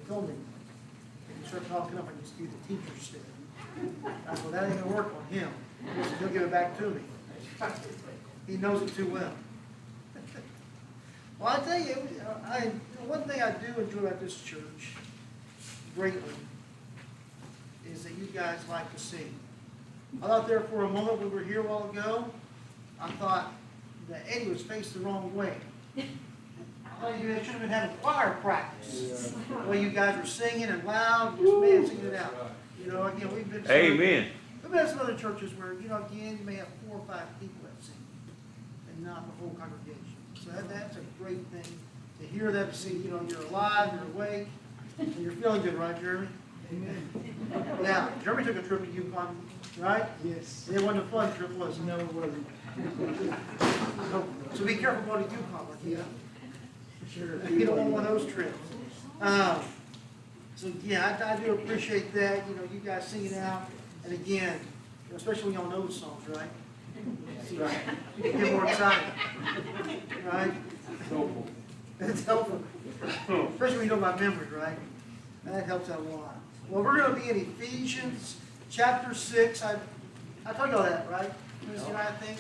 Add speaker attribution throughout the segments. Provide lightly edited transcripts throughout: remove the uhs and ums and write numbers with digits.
Speaker 1: told me, if you start talking up, I just do the teacher's step. I said, well, that ain't going to work on him. He said, he'll give it back to me. He knows it too well. Well, I tell you, one thing I do enjoy about this church greatly is that you guys like to sing. I thought there for a moment when we were here a while ago, I thought that Eddie was faced the wrong way. I thought you should have been having choir practice. The way you guys were singing and loud, just man singing it out. You know, again, we've been
Speaker 2: Amen.
Speaker 1: We've been to some other churches where, you know, again, you may have 4 or 5 people that sing, and not the whole congregation. So that's a great thing to hear that, to see, you know, you're alive, you're awake, and you're feeling good, right, Jeremy? Amen. Yeah, Jeremy took a trip to Yukon, right?
Speaker 3: Yes.
Speaker 1: It wasn't a fun trip, was it?
Speaker 3: No, it wasn't.
Speaker 1: So be careful going to Yukon, like
Speaker 3: Sure.
Speaker 1: you don't want one of those trips. So yeah, I do appreciate that. You know, you guys singing out, and again, you know, especially when y'all know the songs, right? Right. You get more excited, right? It's helpful, especially when you know my memory, right? That helps out a lot. Well, we're going to be in Ephesians Chapter 6. I told y'all that, right? Wednesday night, I think.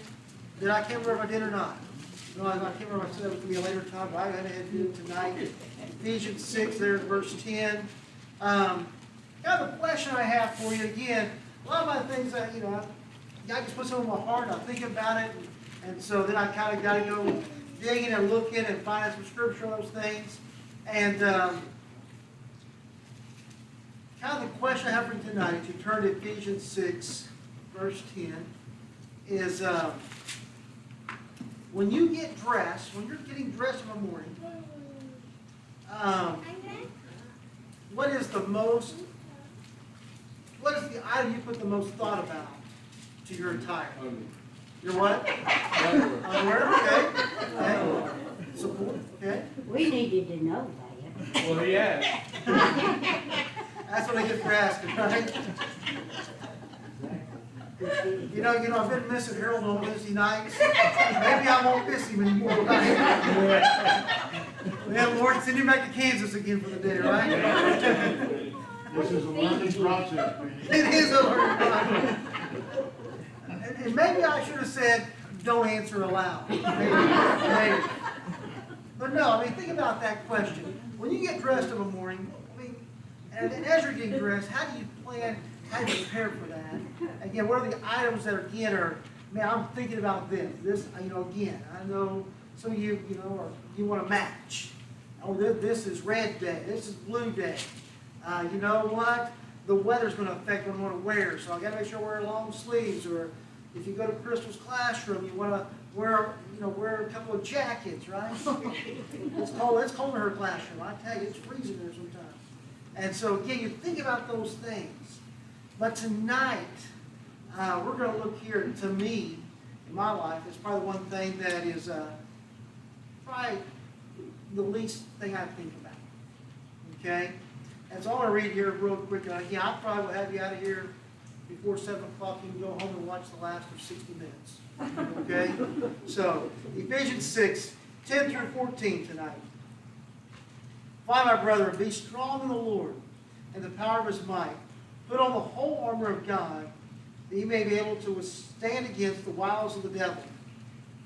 Speaker 1: I can't remember if I did or not. No, I can't remember if I said it was going to be a later time, but I went ahead and do it tonight. Ephesians 6, there's verse 10. Kind of the question I have for you, again, a lot of my things that, you know, God just put some in my heart, I think about it, and so then I kind of got to go digging and looking and finding some scripture on those things. And kind of the question I have for you tonight, if you turn to Ephesians 6, verse 10, is when you get dressed, when you're getting dressed in the morning, what is the item you put the most thought about to your attire? Your what? Underwear, okay. Support, okay.
Speaker 4: We needed to know that.
Speaker 3: Well, yeah.
Speaker 1: That's what I get for asking, right? You know, I've been missing Harold on Wednesday nights. Maybe I won't miss him anymore, right? Yeah, Lord, send him back to Kansas again for the day, right?
Speaker 5: This is a learning process.
Speaker 1: It is a learning process. And maybe I should have said, don't answer aloud. Maybe. But no, I mean, think about that question. When you get dressed in the morning, I mean, and as you're getting dressed, how do you plan, how do you prepare for that? Again, what are the items that again are, man, I'm thinking about this. This, you know, again, I know some of you, you know, or you want to match. Oh, this is red day. This is blue day. You know what? The weather's going to affect what I want to wear, so I got to make sure I wear long sleeves. Or if you go to Crystal's classroom, you want to wear, you know, wear a couple of jackets, right? It's cold. It's cold in her classroom. I tell you, it's freezing there sometimes. And so again, you think about those things. But tonight, we're going to look here. To me, in my life, it's probably one thing that is probably the least thing I think about. Okay? And so I want to read here real quick. Again, I probably will have you out of here before 7 o'clock. You can go home and watch the last of 60 minutes. Okay? So, Ephesians 6, 10 through 14 tonight. Finally, my brethren, be strong in the Lord and the power of his might. Put on the whole armor of God, that you may be able to withstand against the wiles of the devil.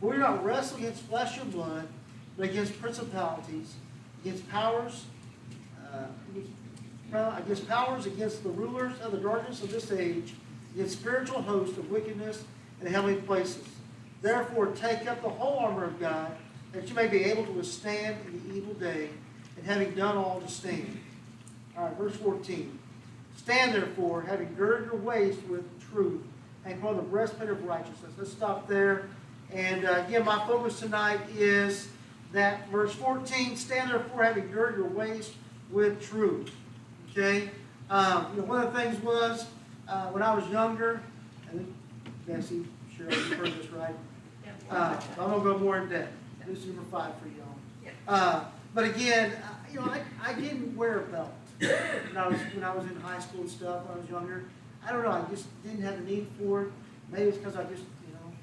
Speaker 1: For we do not wrestle against flesh and blood, but against principalities, against powers, against the rulers of the darkness of this age, against spiritual hosts of wickedness in the heavenly places. Therefore, take up the whole armor of God, that you may be able to withstand in the evil day, and having done all to stand. All right, verse 14. Stand therefore, having girded your waist with truth, and put on the breastplate of righteousness. Let's stop there. And again, my focus tonight is that verse 14, stand therefore, having girded your waist with truth. Okay? You know, one of the things was, when I was younger, and Bessie, sure you've heard this, right? I'm going to go more in depth. This is number 5 for y'all. But again, you know, I didn't wear a belt when I was in high school and stuff, when I was younger. I don't know, I just didn't have the need for it. Maybe it's because I just, you know,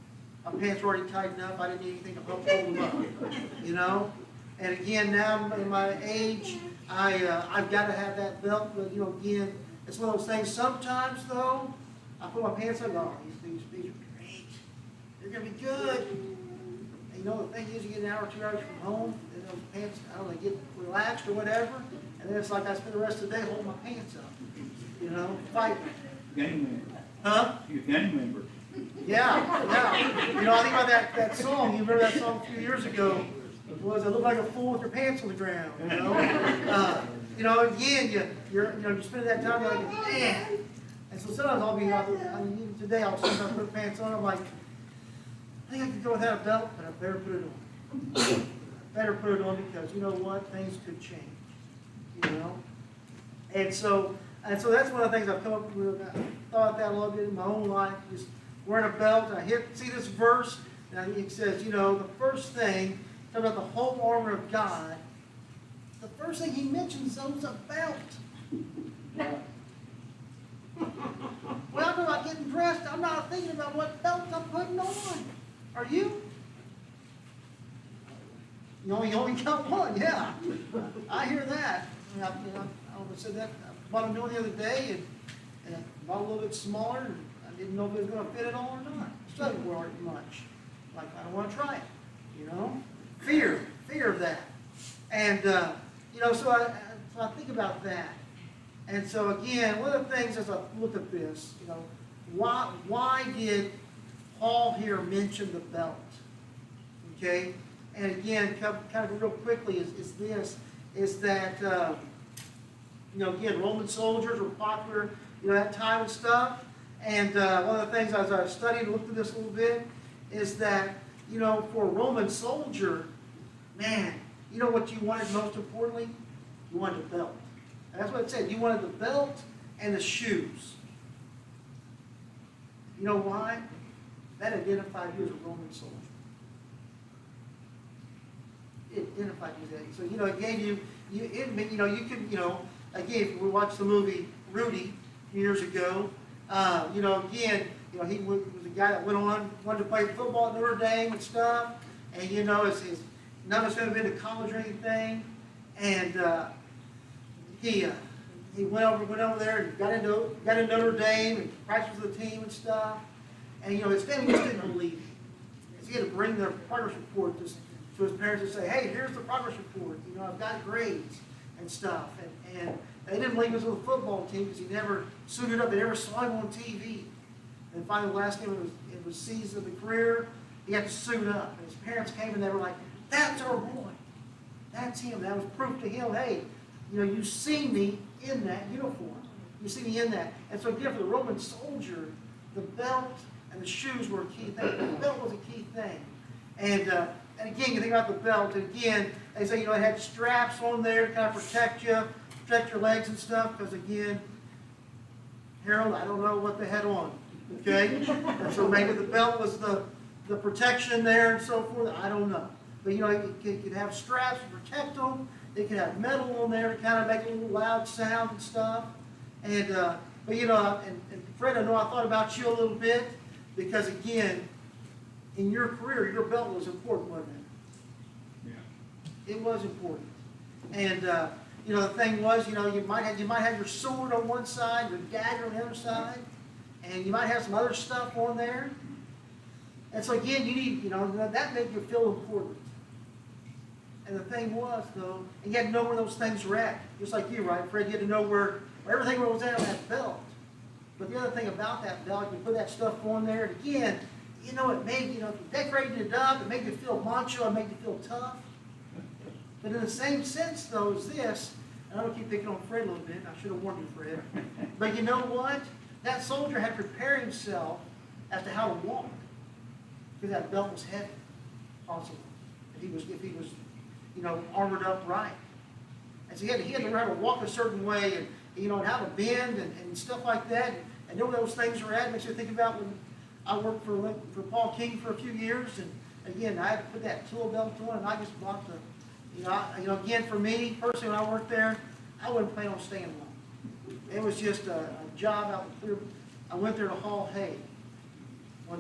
Speaker 1: my pants were already tightened up. I didn't need anything to help hold them up, you know. And again, now in my age, I've got to have that belt, but you know, again, it's one of those things. Sometimes though, I put my pants on, oh, these are great. They're gonna be good. And you know, the thing is, you get an hour, 2 hours from home, and those pants, I don't know, they get relaxed or whatever, and then it's like I spend the rest of the day holding my pants up. You know, fighting.
Speaker 5: Gang member.
Speaker 1: Huh?
Speaker 5: You're a gang member.
Speaker 1: Yeah, yeah. You know, I think about that song. You remember that song a few years ago? It was, "I look like a fool with your pants on the ground." You know, again, you're spending that time, you're like, man. And so sometimes I'll be out there. I mean, even today, I'll sometimes put pants on. I'm like, I think I could go without a belt, but I better put it on. Better put it on because you know what? Things could change. You know, and so that's one of the things I've come up with. I thought that a little bit in my own life. Just wearing a belt. And I see this verse, and it says, you know, the first thing, talking about the whole armor of God. The first thing he mentions though is a belt. When I'm about getting dressed, I'm not thinking about what belt I'm putting on. Are you? You only got one, yeah. I hear that. I almost said that. I bought a new one the other day, and I bought a little bit smaller, and I didn't know if it was going to fit it all or not. Still didn't wear it much. Like, I don't want to try it, you know? Fear of that. And, you know, so I think about that. And so again, one of the things as I look at this, you know, why did Paul here mention the belt? Okay? And again, kind of real quickly is that, you know, again, Roman soldiers were popular, you know, that time and stuff. And one of the things as I studied and looked at this a little bit is that, you know, for a Roman soldier, man, you know what you wanted most importantly? You wanted a belt. And that's what it said. You wanted the belt and the shoes. You know why? That identified you as a Roman soldier. It identified you as that. So, you know, it gave you know, you could, you know, again, if we watched the movie Rudy years ago, you know, again, you know, he was a guy that wanted to play football at Notre Dame and stuff, and you know, none of us have been to college or anything, and he went over there and got into Notre Dame and practiced with the team and stuff, and you know, his family just didn't believe him. So he had to bring their progress report to his parents and say, hey, here's the progress report. You know, I've got grades and stuff, and they didn't believe he was with a football team because he never suited up. They never saw him on TV. And finally, the last game it was season of the career. He had to suit up. And his parents came and they were like, that's our boy. That's him. That was proof to him, hey, you know, you see me in that uniform. You see me in that. And so again, for the Roman soldier, the belt and the shoes were a key thing. The belt was a key thing. And again, you think about the belt, and again, they say, you know, it had straps on there to kind of protect your legs and stuff, because again, Harold, I don't know what they had on, okay? And so maybe the belt was the protection there and so forth, I don't know. But, you know, it could have straps to protect them. It could have metal on there to kind of make a little loud sound and stuff. And, but, you know, and Fred, I know I thought about you a little bit, because again, in your career, your belt was important, wasn't it? Yeah. It was important. And, you know, the thing was, you know, you might have your sword on one side, your dagger on the other side, and you might have some other stuff on there. And so again, you need, you know, that made you feel important. And the thing was, though, and you had to know where those things were at. Just like you, right, Fred? You had to know where everything was at on that belt. But the other thing about that belt, you put that stuff on there, and again, you know, it made, you know, if you decorated it up, it made you feel macho, it made you feel tough. But in the same sense, though, is this, and I'm going to keep picking on Fred a little bit, I should have warned you, Fred. But you know what? That soldier had to prepare himself as to how to walk. Because that belt was heavy, possibly. If he was, you know, armored up right. And so he had to learn how to walk a certain way, and, you know, and how to bend and stuff like that. And know where those things are at. It makes you think about when I worked for Paul King for a few years, and again, I had to put that tool belt on, and I just bought the, you know, again, for me, personally, when I worked there, I wouldn't plan on staying long. It was just a job out there. I went there to haul hay. I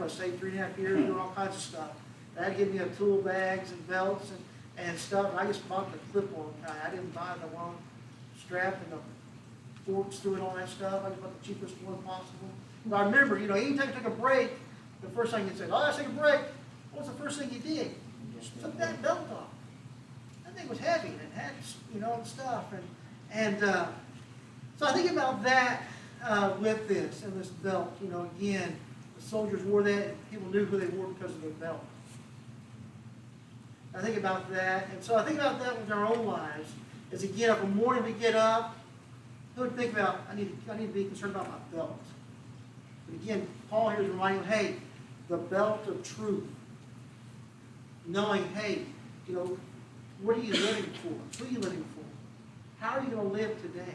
Speaker 1: stayed 3.5 years doing all kinds of stuff. They had to give me a tool bags and belts, and stuff. And I just bought the clip-on kind. I didn't buy the long strap and the forks through it, all that stuff. I just bought the cheapest one possible. But I remember, anytime you took a break, the first thing you'd say, "Oh, let's take a break." What was the first thing you did? Just took that belt off. That thing was heavy and it had, and stuff. And so I think about that with this and this belt. Again, the soldiers wore that, and people knew who they were because of their belt. I think about that, and so I think about that with our own lives. As again, if in the morning we get up, who would think about, I need to be concerned about my belt. But again, Paul here is reminding, hey, the belt of truth. Knowing, hey, what are you living for? Who are you living for? How are you going to live today?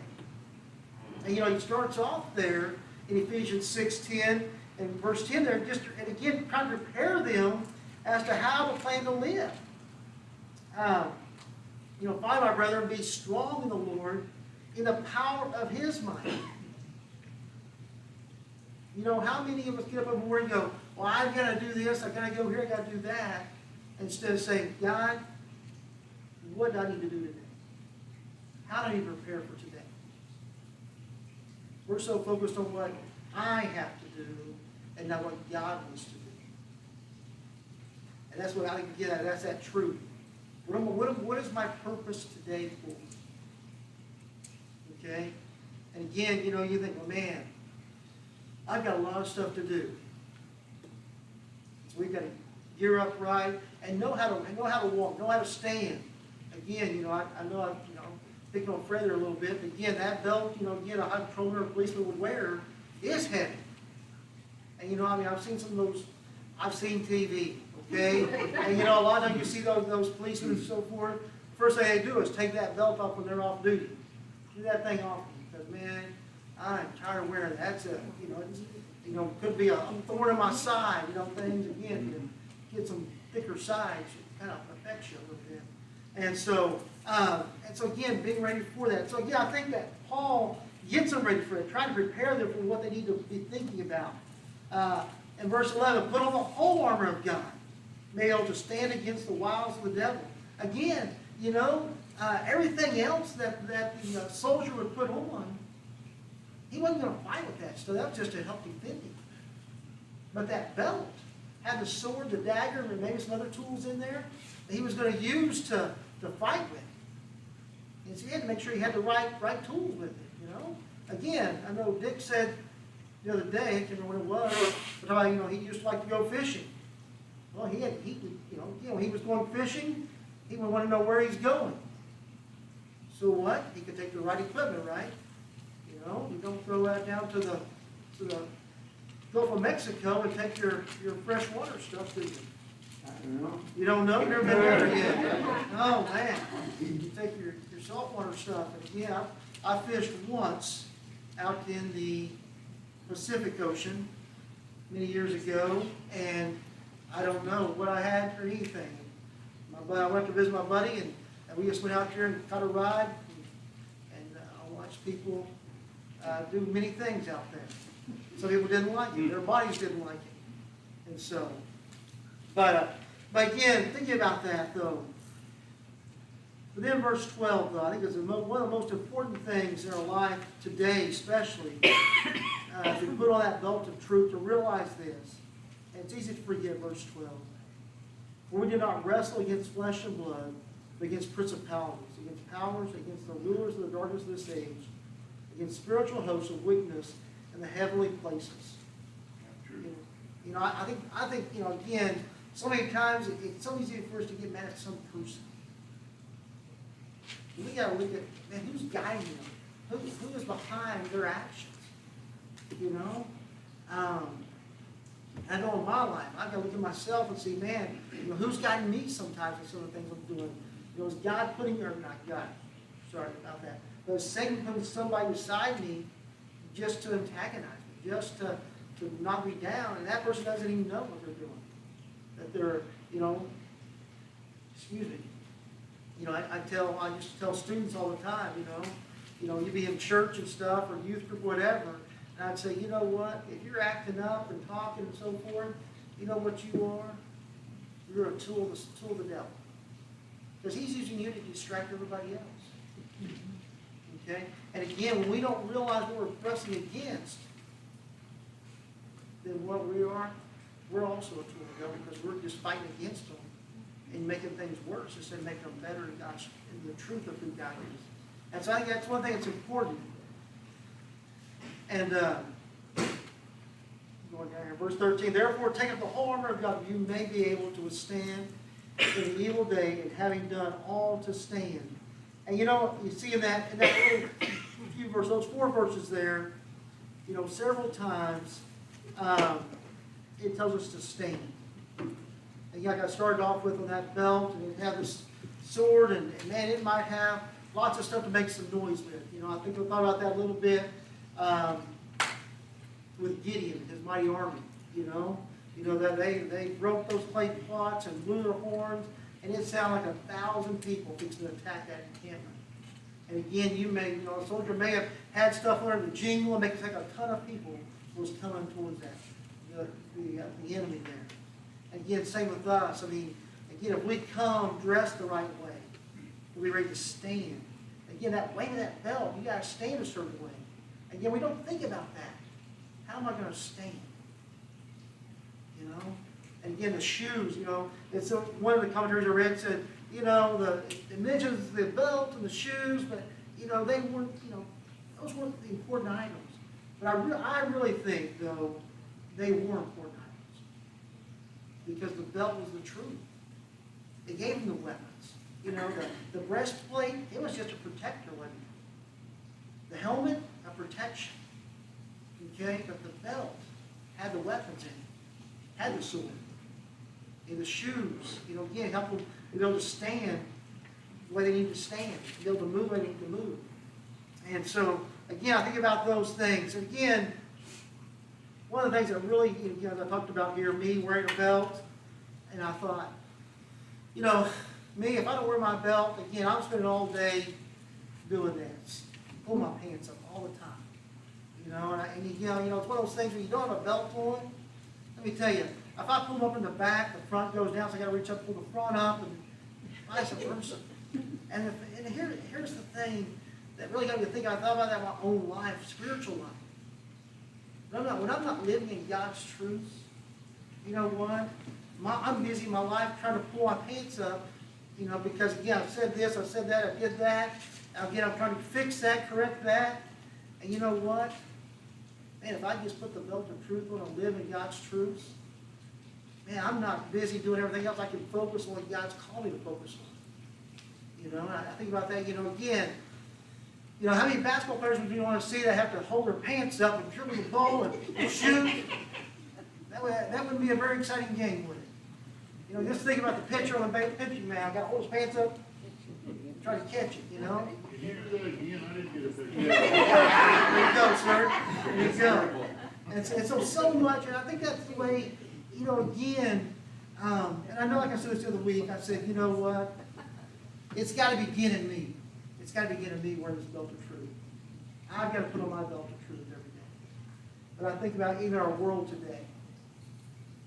Speaker 1: And he starts off there in Ephesians 6:10 and verse 10 there, and again trying to prepare them as to how to plan to live. Finally, my brethren, be strong in the Lord, in the power of His might. How many of us get up in the morning and go, well, I've got to do this, I've got to go here, I've got to do that, instead of saying, God, what do I need to do today? How do I need to prepare for today? We're so focused on what I have to do and not what God wants to do. And that's what I can get at. That's that truth. What is my purpose today for? Okay? And again, you think, well, man, I've got a lot of stuff to do. So we've got to gear up right and know how to walk, know how to stand. Again, I know I'm picking on Fred there a little bit, but again, that belt, again, a high patroller or policeman would wear is heavy. And I've seen some of those, I've seen TV, okay? And a lot of times you see those policemen and so forth, first thing they do is take that belt off when they're off duty. Do that thing off, because man, I'm tired of wearing that. That's could be a thorn in my side, things again, you get some thicker sides, it kind of affects you a little bit. And so again, being ready for that. So yeah, I think that Paul gets them ready for it, trying to prepare them for what they need to be thinking about. In verse 11, put on the whole armor of God, be able to stand against the wiles of the devil. Again, everything else that the soldier would put on, he wasn't going to fight with that stuff. That was just to help defend him. But that belt had the sword, the dagger, and maybe some other tools in there that he was going to use to fight with. And so he had to make sure he had the right tools with it, Again, I know Dick said the other day, I can't remember what it was, but how, he used to like to go fishing. Well, he when he was going fishing, he would want to know where he's going. So what? He could take the right equipment, right? You don't throw that down to the Gulf of Mexico and take your freshwater stuff, do you?
Speaker 3: I don't know.
Speaker 1: You don't know? You've never been there yet. Oh, man. You take your saltwater stuff. And yeah, I fished once out in the Pacific Ocean many years ago, and I don't know what I had or anything. I went to visit my buddy, and we just went out there and caught a ride, and I watched people do many things out there. Some people didn't like it. Their bodies didn't like it. And so, but again, thinking about that, though, but then verse 12, though, I think is one of the most important things in our life today, especially, to put on that belt of truth, to realize this. And it's easy to forget verse 12. For we do not wrestle against flesh and blood, but against principalities, against powers, against the rulers of the darkness of this age, against spiritual hosts of weakness in the heavenly places. I think, again, so many times it's so easy for us to get mad at some person. We got to look at, man, who's guiding them? Who is behind their actions? I know in my life, I've got to look at myself and see, man, who's guiding me sometimes in some of the things I'm doing? Is God putting, or not God, sorry about that, but is Satan putting somebody beside me just to antagonize me, just to knock me down, and that person doesn't even know what they're doing. That they're, excuse me. I used to tell students all the time, you'd be in church and stuff, or youth group, whatever, and I'd say, you know what, if you're acting up and talking and so forth, you know what you are? You're a tool of the devil. Because he's using you to distract everybody else. Okay? And again, when we don't realize what we're pressing against, then what we are, we're also a tool of God because we're just fighting against them and making things worse instead of making them better in the truth of who God is. And so I think that's one thing that's important. And going down here, verse 13, therefore take up the whole armor of God, you may be able to withstand in the evil day, and having done all to stand. And you see in that little few verses, those 4 verses there, several times it tells us to stand. And like I started off with on that belt, and it had this sword, and man, it might have lots of stuff to make some noise with. I think we thought about that a little bit with Gideon, his mighty army. That they broke those clay pots and blew their horns, and it sounded like 1,000 people fixing to attack that encampment. And again, a soldier may have had stuff under the jingle and make it like a ton of people was coming towards that, the enemy there. And again, same with us. If we come dressed the right way, we'll be ready to stand. Again, that weight of that belt, you got to stand a certain way. Again, we don't think about that. How am I going to stand? And again, the shoes, it's one of the commentaries I read said, it mentions the belt and the shoes, but, they weren't, those weren't the important items. But I really think, though, they were important items. Because the belt was the truth. It gave them the weapons. The breastplate, it was just a protector, wasn't it? The helmet, a protection. Okay? But the belt had the weapons in it. Had the sword. And the shoes, again, help them be able to stand the way they need to stand. Be able to move the way they need to move. And so, again, I think about those things. And again, one of the things that really, as I talked about here, me wearing a belt, and I thought, me, if I don't wear my belt, again, I'm spending all day doing this. Pull my pants up all the time. It's one of those things where you don't have a belt on. Let me tell you, if I pull them up in the back, the front goes down, so I got to reach up, pull the front up, and vice versa. And here's the thing that really got me to think. I thought about that in my own life, spiritual life. When I'm not living in God's truth, you know what? I'm busy in my life trying to pull my pants up, because again, I said this, I said that, I did that. Again, I'm trying to fix that, correct that. And you know what? Man, if I just put the belt of truth on and live in God's truth, man, I'm not busy doing everything else. I can focus on what God's called me to focus on. I think about that, again, how many basketball players would you want to see that have to hold their pants up and dribble the ball and shoot? That wouldn't be a very exciting game, would it? Just think about the pitcher on the pitching mound. Got to hold his pants up and try to catch it,
Speaker 5: Can you do that again? I didn't get a picture.
Speaker 1: There you go, sir. There you go. And so much, and I think that's the way, again, and I know, like I said this the other week, I said, you know what? It's got to begin in me. It's got to begin in me wearing this belt of truth. I've got to put on my belt of truth every day. But I think about even our world today.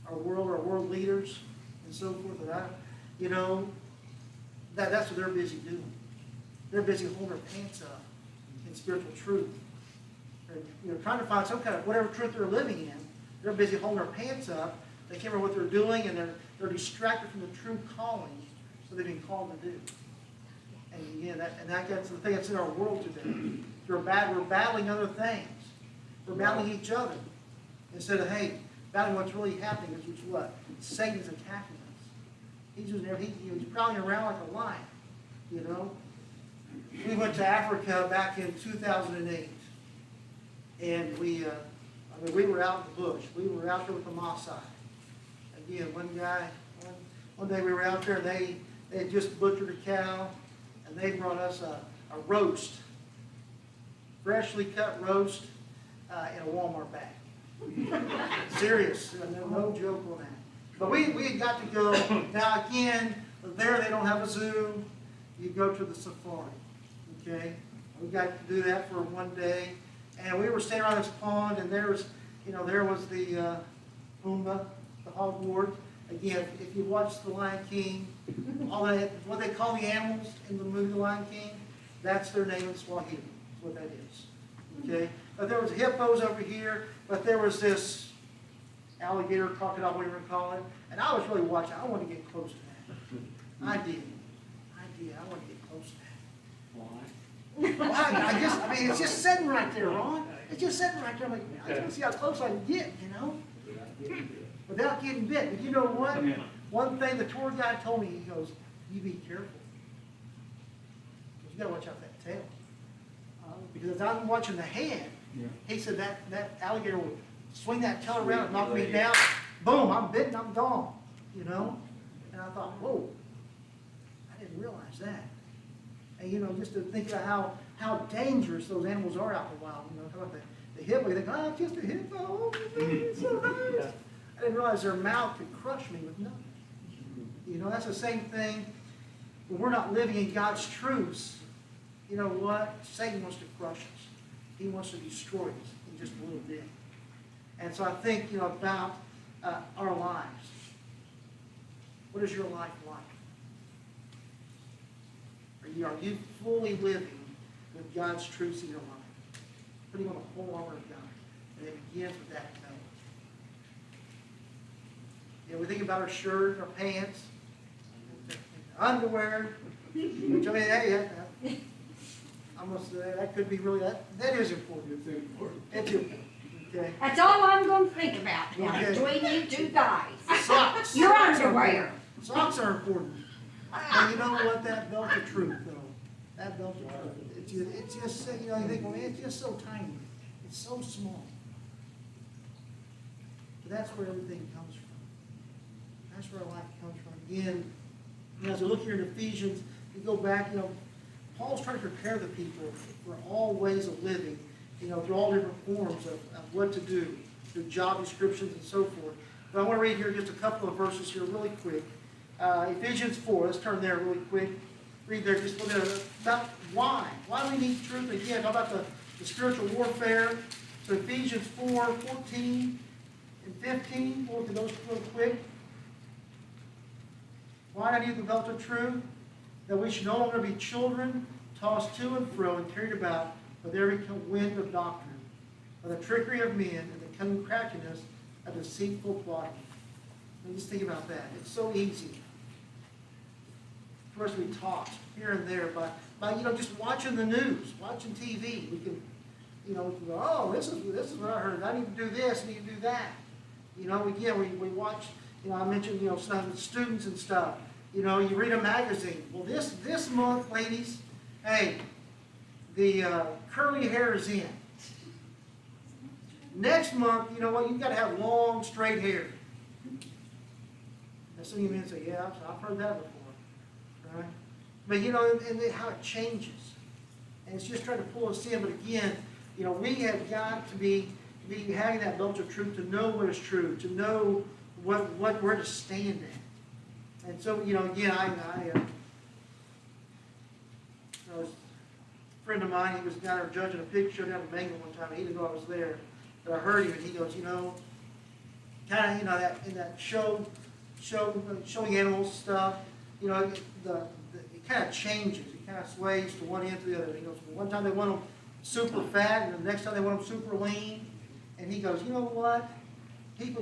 Speaker 1: Our world leaders, and so forth. And that's what they're busy doing. They're busy holding their pants up in spiritual truth. They're trying to find some kind of whatever truth they're living in. They're busy holding their pants up. They can't remember what they're doing, and they're distracted from the true calling that they've been called to do. And again, that's the thing that's in our world today. We're battling other things. We're battling each other instead of, hey, battling what's really happening, which is what? Satan's attacking us. He's prowling around like a lion. We went to Africa back in 2008, and we were out in the bush. We were out there with the Maasai. Again, one day we were out there, they had just butchered a cow, and they brought us a roast, freshly cut roast in a Walmart bag. Serious, no joke on that. But we had got to go. Now again, there they don't have a zoo. You go to the safari. Okay, we got to do that for one day, and we were standing around this pond, and there was the Pumbaa, the hogwart, Again, if you watch The Lion King, all that, what they call the animals in the movie The Lion King, that's their name in Swahili. That's what that is. Okay? But there was hippos over here, but there was this alligator, crocodile, whatever you call it. And I was really watching. I wanted to get close to that. I did. I wanted to get close to that.
Speaker 3: Why?
Speaker 1: Well, I mean, it's just sitting right there, Ron. It's just sitting right there. I'm like, I just want to see how close I can get, you know? Without getting bit. But you know what? One thing the tour guide told me, he goes, you be careful. Because you got to watch out for that tail. Because as I'm watching the head, he said that alligator will swing that tail around and knock me down. Boom, I'm bitten, I'm gone. You know? And I thought, whoa, I didn't realize that. And you know, just to think about how dangerous those animals are out in the wild. You know, talk about the hippo, you think, oh, it's just a hippo, oh, it's so nice. I didn't realize their mouth could crush me with nothing. You know, that's the same thing when we're not living in God's truths. You know what? Satan wants to crush us. He wants to destroy us in just a little bit. And so I think, you know, about our lives. What is your life like? Are you fully living with God's truths in your life? Putting on the whole armor of God. And it begins with that knowledge. You know, we think about our shirt, our pants, underwear, which I mean, hey, that could be really, that is important.
Speaker 3: It's important.
Speaker 1: It's important. Okay.
Speaker 4: That's all I'm gonna think about now,
Speaker 1: Okay.
Speaker 4: between you two guys.
Speaker 1: Socks.
Speaker 4: Your underwear.
Speaker 1: Socks are important. And you know what? That belt of truth, though. That belt of truth. It's just, you know, you think, well, man, it's just so tiny. It's so small. But that's where everything comes from. That's where our life comes from. Again, you know, as we look here in Ephesians, we go back, you know, Paul's trying to prepare the people for all ways of living, you know, through all different forms of what to do, through job descriptions and so forth. But I want to read here just a couple of verses here really quick. Ephesians 4, let's turn there really quick. Read there just a little bit about why. Why do we need truth? Again, talk about the spiritual warfare. So Ephesians 4, 14 and 15. We'll look at those real quick. Why do I need the belt of truth? That we should no longer be children, tossed to and fro and carried about with every wind of doctrine, by the trickery of men and the cunning craftiness of deceitful plotting. And just think about that. It's so easy for us to be taught here and there by you know, just watching the news, watching TV. We can, you know, we can go, oh, this is what I heard. I need to do this, I need to do that. You know, again, we watch, you know, I mentioned, you know, some students and stuff. You know, you read a magazine. Well, this month, ladies, hey, the curly hair is in. Next month, you know what? You've got to have long, straight hair. And some of you men say, yeah, I've heard that before. Right? But, you know, and how it changes. And it's just trying to pull us in. But again, you know, we have got to be having that belt of truth to know what is true, to know where to stand at. And so, you know, again, I was a friend of mine, he was down there judging a pig show down in Bengal one time, and he didn't know I was there. But I heard him, and he goes, you know, kind of, you know, that in that showing animals stuff, you know, it kind of changes. It kind of sways to one end to the other. He goes, one time they want them super fat, and the next time they want them super lean. And he goes, you know what? People